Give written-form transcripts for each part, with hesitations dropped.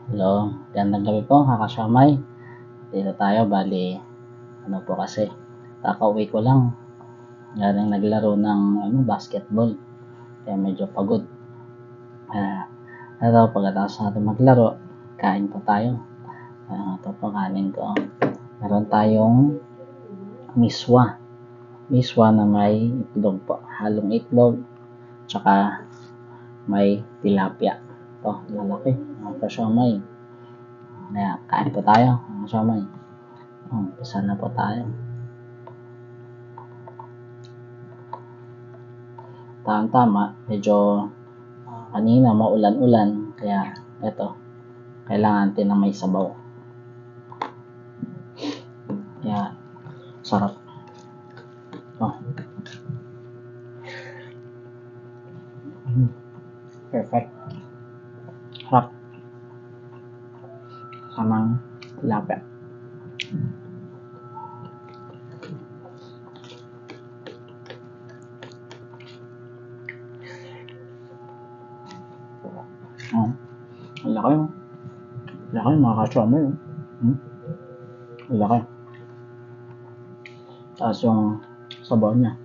Hello, gandang gabi po mga kasyamay. Dito tayo, bali, ano po kasi, kakauwi ko lang. Galing naglaro ng basketball. Kaya medyo pagod. Pero pagkatapos natin maglaro, kain po tayo. Ito po kanin ko. Meron tayong miswa. Miswa na may itlog po. Halong itlog. Tsaka may tilapia. Ito, lalaki. Mga kasyamay. Kaya kain po tayo mga kasyamay. Umpisa na po tayo. Tama, medyo kanina maulan-ulan, kaya eto, kailangan natin na may sabaw. Kaya sarap. Perfect. Sarap. Samang tilapia. Ang laki mo. Laki mga ka-chommer. Ang laki. Tapos yung sabaw niya.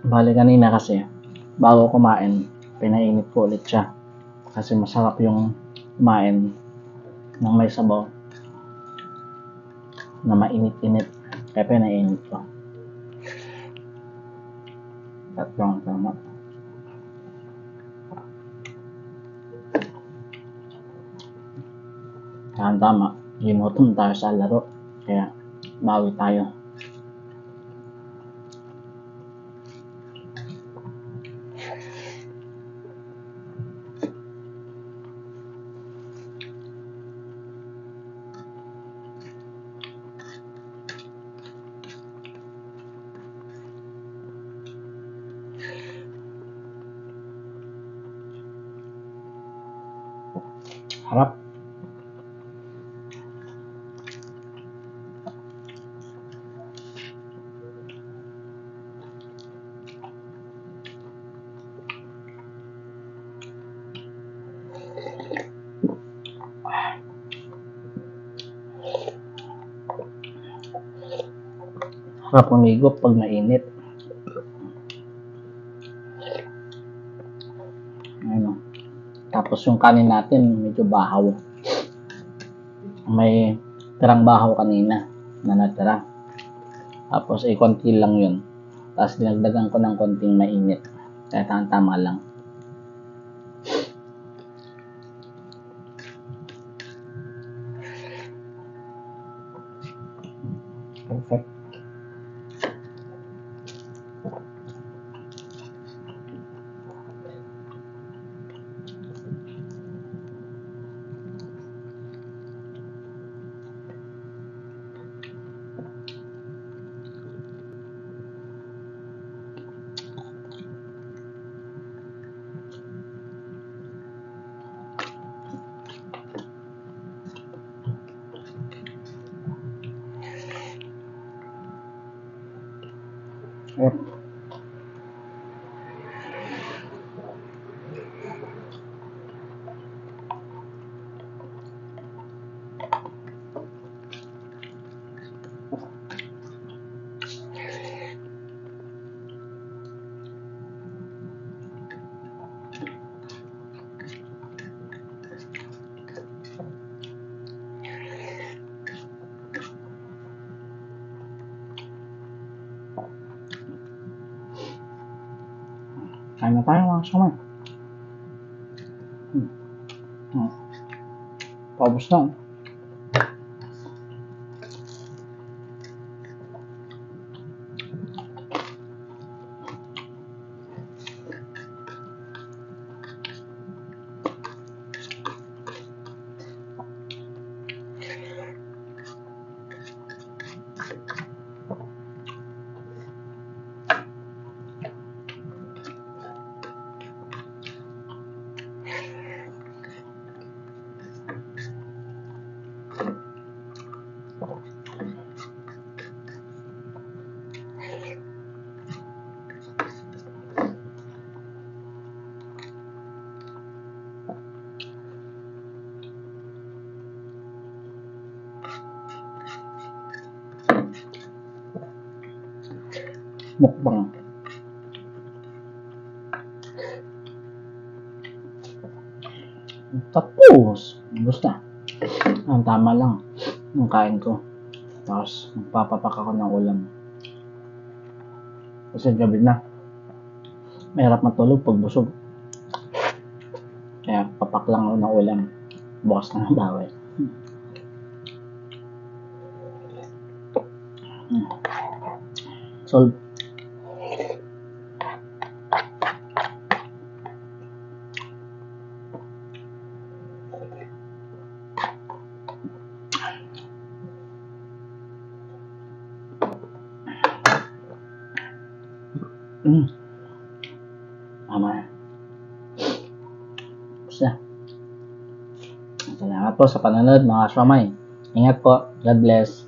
Bali kanina kasi, bago kumain, pinainit ko ulit siya. Kasi masarap yung kumain ng may sabaw na mainit-init. Kaya pinainit ko. Tatlong tama. Tama, ginutom tayo sa laro. Kaya bawi tayo. Harap. Harap umigop pag mainit. Ano. Tapos yung kanin natin medyo bahaw. May tirang bahaw kanina na natira. Tapos konti lang yun. Tapos dinagdagan ko ng konting mainit. Kaya tama lang. Perfect. Yep. Kain na tayo mga kasama. Paubos na. mukbang. Tapos, basta. Ang tama lang yung kain ko. Tapos, magpapapak ako ng ulam. Kasi gabi na. Mahirap matulog pag busog. Kaya, papak lang ako ng ulam. Bukas na ng bawal. Solve. Tama na. Basta. Salamat po sa panonood mga Siomay. Ingat po. God bless.